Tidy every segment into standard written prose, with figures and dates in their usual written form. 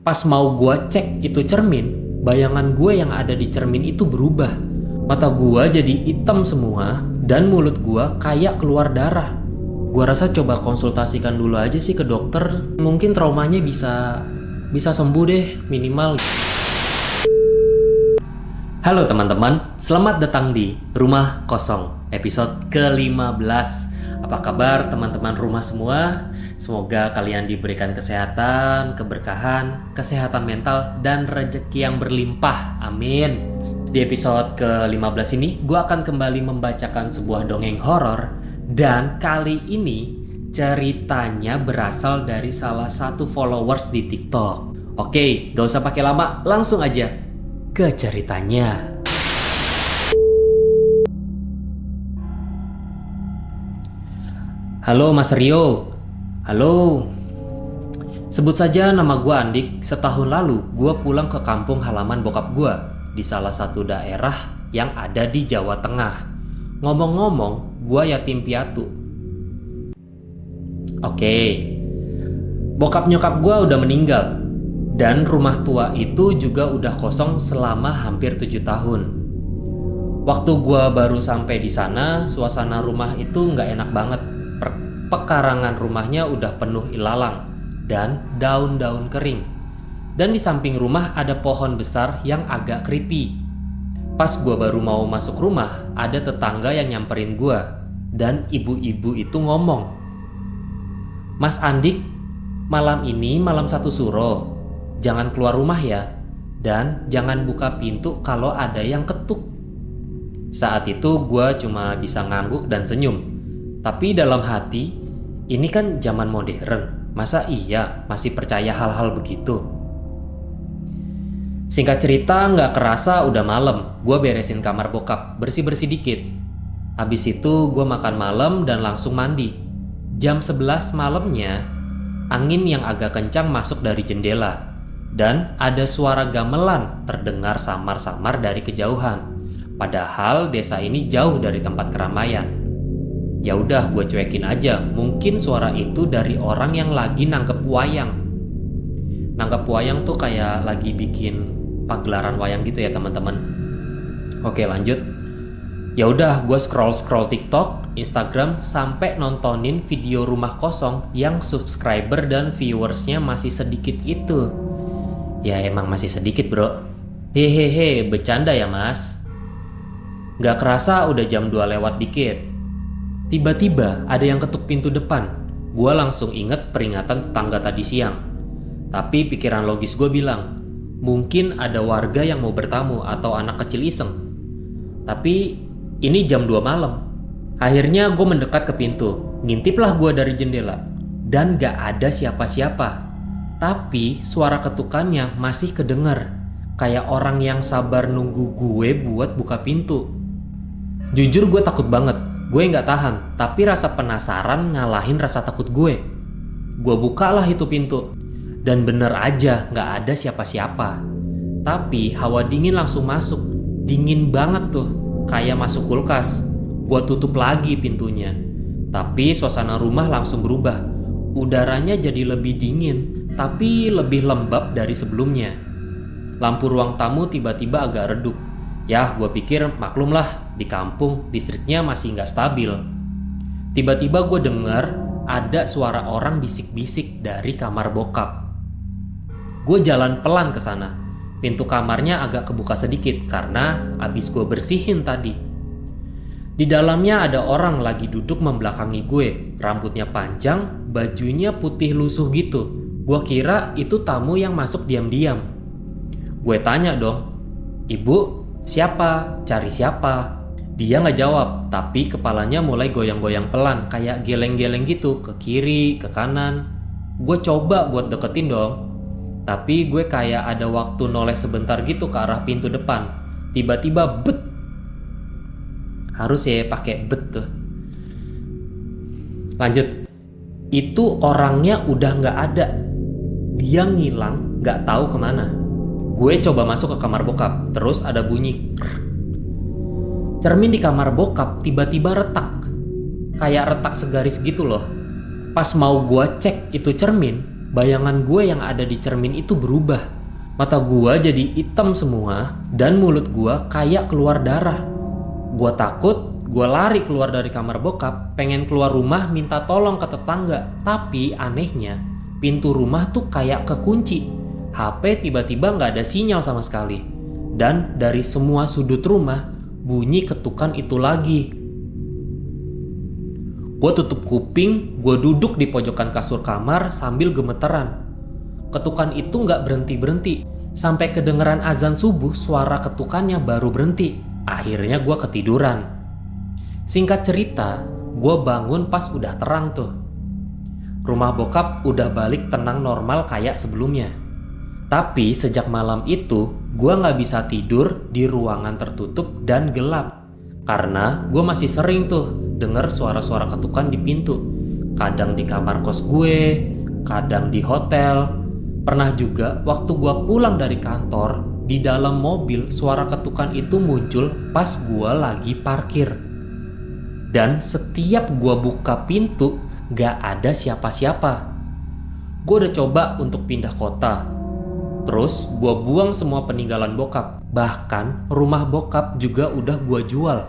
Pas mau gua cek itu cermin, bayangan gue yang ada di cermin itu berubah. Mata gua jadi hitam semua dan mulut gua kayak keluar darah. Gua rasa coba konsultasikan dulu aja sih ke dokter. Mungkin traumanya bisa sembuh deh minimal. Halo teman-teman, selamat datang di Rumah Kosong episode ke-15. Apa kabar teman-teman rumah semua? Semoga kalian diberikan kesehatan, keberkahan, kesehatan mental, dan rezeki yang berlimpah. Amin. Di episode ke-15 ini, gue akan kembali membacakan sebuah dongeng horor. Dan kali ini, ceritanya berasal dari salah satu followers di TikTok. Oke, gak usah pakai lama, langsung aja ke ceritanya. Halo Mas Rio. Halo. Sebut saja nama gue Andik. Setahun lalu gue pulang ke kampung halaman bokap gue di salah satu daerah yang ada di Jawa Tengah. Ngomong-ngomong, gue yatim piatu. Oke. Bokap nyokap gue udah meninggal. Dan rumah tua itu juga udah kosong selama hampir 7 tahun. Waktu gua baru sampai di sana, suasana rumah itu nggak enak banget. Pekarangan rumahnya udah penuh ilalang dan daun-daun kering. Dan di samping rumah ada pohon besar yang agak creepy. Pas gua baru mau masuk rumah, ada tetangga yang nyamperin gua. Dan ibu-ibu itu ngomong, "Mas Andik, malam ini malam satu suro. Jangan keluar rumah ya, dan jangan buka pintu kalau ada yang ketuk." Saat itu gue cuma bisa ngangguk dan senyum. Tapi dalam hati, ini kan zaman modern, masa iya masih percaya hal-hal begitu? Singkat cerita, nggak kerasa udah malam. Gue beresin kamar bokap, bersih-bersih dikit. Habis itu gue makan malam dan langsung mandi. Jam 11 malamnya, angin yang agak kencang masuk dari jendela. Dan ada suara gamelan terdengar samar-samar dari kejauhan. Padahal desa ini jauh dari tempat keramaian. Ya udah, gue cuekin aja. Mungkin suara itu dari orang yang lagi nangkep wayang. Nangkep wayang tuh kayak lagi bikin pagelaran wayang gitu ya teman-teman. Oke, lanjut. Ya udah, gue scroll TikTok, Instagram sampai nontonin video rumah kosong yang subscriber dan viewersnya masih sedikit itu. Ya emang masih sedikit bro. Hehehe, bercanda ya mas. Gak kerasa udah jam 2 lewat dikit. Tiba-tiba ada yang ketuk pintu depan. Gua langsung inget peringatan tetangga tadi siang. Tapi pikiran logis gue bilang, mungkin ada warga yang mau bertamu atau anak kecil iseng. Tapi ini jam 2 malam. Akhirnya gue mendekat ke pintu. Ngintiplah gue dari jendela. Dan gak ada siapa-siapa. Tapi suara ketukannya masih kedengar, kayak orang yang sabar nunggu gue buat buka pintu. Jujur gue takut banget, gue gak tahan, tapi rasa penasaran ngalahin rasa takut gue. Gue bukalah itu pintu, dan bener aja gak ada siapa-siapa. Tapi hawa dingin langsung masuk, dingin banget tuh, kayak masuk kulkas. Gue tutup lagi pintunya, tapi suasana rumah langsung berubah. Udaranya jadi lebih dingin, tapi lebih lembab dari sebelumnya. Lampu ruang tamu tiba-tiba agak redup. Yah, gue pikir maklumlah, di kampung listriknya masih nggak stabil. Tiba-tiba gue dengar ada suara orang bisik-bisik dari kamar bokap. Gue jalan pelan ke sana. Pintu kamarnya agak kebuka sedikit karena abis gue bersihin tadi. Di dalamnya ada orang lagi duduk membelakangi gue. Rambutnya panjang, bajunya putih lusuh gitu. Gue kira itu tamu yang masuk diam-diam. Gue tanya dong, "Ibu, siapa? Cari siapa?" Dia gak jawab, tapi kepalanya mulai goyang-goyang pelan, kayak geleng-geleng gitu, ke kiri, ke kanan. Gue coba buat deketin dong, tapi gue kayak ada waktu noleh sebentar gitu ke arah pintu depan. Tiba-tiba bet. Harus ya pakai bet tuh. Lanjut. Itu orangnya udah gak ada. Dia ngilang, gak tahu kemana. Gue coba masuk ke kamar bokap, terus ada bunyi krrr. Cermin di kamar bokap tiba-tiba retak. Kayak retak segaris gitu loh. Pas mau gue cek itu cermin, bayangan gue yang ada di cermin itu berubah. Mata gue jadi hitam semua dan mulut gue kayak keluar darah. Gue takut, gue lari keluar dari kamar bokap, pengen keluar rumah minta tolong ke tetangga. Tapi anehnya, pintu rumah tuh kayak kekunci. HP tiba-tiba gak ada sinyal sama sekali. Dan dari semua sudut rumah, bunyi ketukan itu lagi. Gue tutup kuping, gue duduk di pojokan kasur kamar sambil gemeteran. Ketukan itu gak berhenti-berhenti. Sampai kedengeran azan subuh, suara ketukannya baru berhenti. Akhirnya gue ketiduran. Singkat cerita, gue bangun pas udah terang tuh. Rumah bokap udah balik tenang normal kayak sebelumnya. Tapi sejak malam itu, gue gak bisa tidur di ruangan tertutup dan gelap. Karena gue masih sering tuh denger suara-suara ketukan di pintu. Kadang di kamar kos gue, kadang di hotel. Pernah juga waktu gue pulang dari kantor, di dalam mobil suara ketukan itu muncul pas gue lagi parkir. Dan setiap gue buka pintu, gak ada siapa-siapa. Gue udah coba untuk pindah kota. Terus gue buang semua peninggalan bokap. Bahkan rumah bokap juga udah gue jual.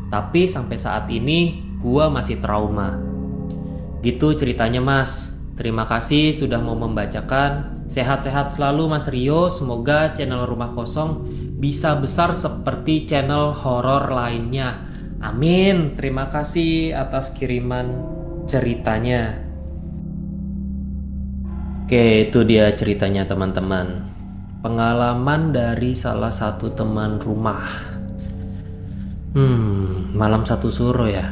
Tapi sampai saat ini gue masih trauma. Gitu ceritanya mas. Terima kasih sudah mau membacakan. Sehat-sehat selalu Mas Rio. Semoga channel Rumah Kosong bisa besar seperti channel horor lainnya. Amin. Terima kasih atas kiriman ceritanya. Oke, itu dia ceritanya teman-teman. Pengalaman dari salah satu teman rumah. Malam satu suro ya.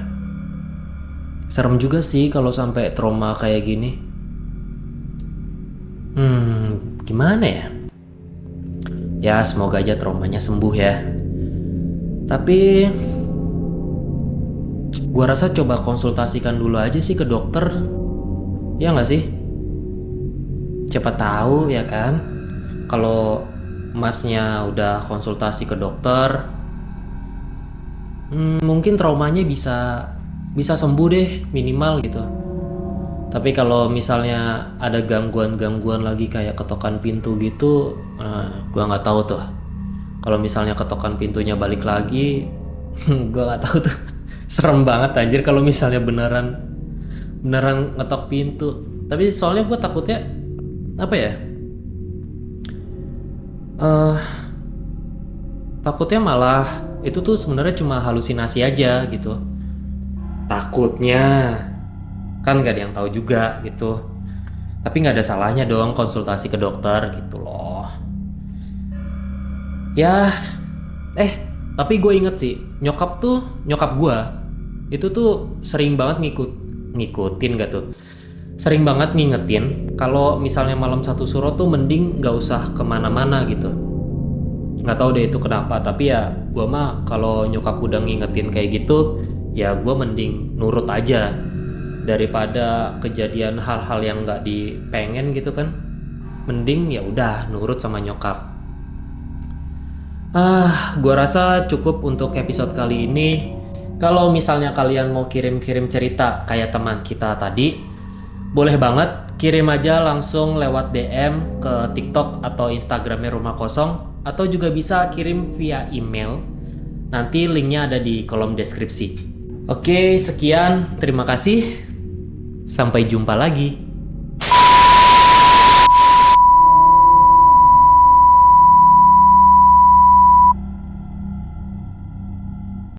Serem juga sih kalau sampai trauma kayak gini. Gimana ya? Ya semoga aja traumanya sembuh ya. Tapi gua rasa coba konsultasikan dulu aja sih ke dokter. Ya nggak sih? Siapa tahu ya kan, kalau masnya udah konsultasi ke dokter, mungkin traumanya bisa sembuh deh minimal gitu. Tapi kalau misalnya ada gangguan lagi kayak ketokan pintu gitu, gua nggak tahu tuh. Kalau misalnya ketokan pintunya balik lagi, gua nggak tahu tuh. Serem banget anjir kalau misalnya beneran ngetok pintu. Tapi soalnya gua takutnya apa ya? Takutnya malah itu tuh sebenarnya cuma halusinasi aja gitu. Takutnya kan gak ada yang tahu juga gitu. Tapi gak ada salahnya dong konsultasi ke dokter gitu loh. Ya, tapi gue inget sih nyokap gue itu tuh sering banget ngikutin gak tuh? Sering banget ngingetin kalau misalnya malam satu suro tuh mending gak usah kemana-mana gitu. Gak tahu deh itu kenapa, tapi ya gue mah kalau nyokap udah ngingetin kayak gitu, ya gue mending nurut aja daripada kejadian hal-hal yang gak dipengen gitu kan. Mending ya udah nurut sama nyokap. Gue rasa cukup untuk episode kali ini. Kalau misalnya kalian mau kirim-kirim cerita kayak teman kita tadi, boleh banget kirim aja langsung lewat DM ke TikTok atau Instagramnya Rumah Kosong, atau juga bisa kirim via email. Nanti linknya ada di kolom deskripsi. Oke, sekian. Terima kasih. Sampai jumpa lagi.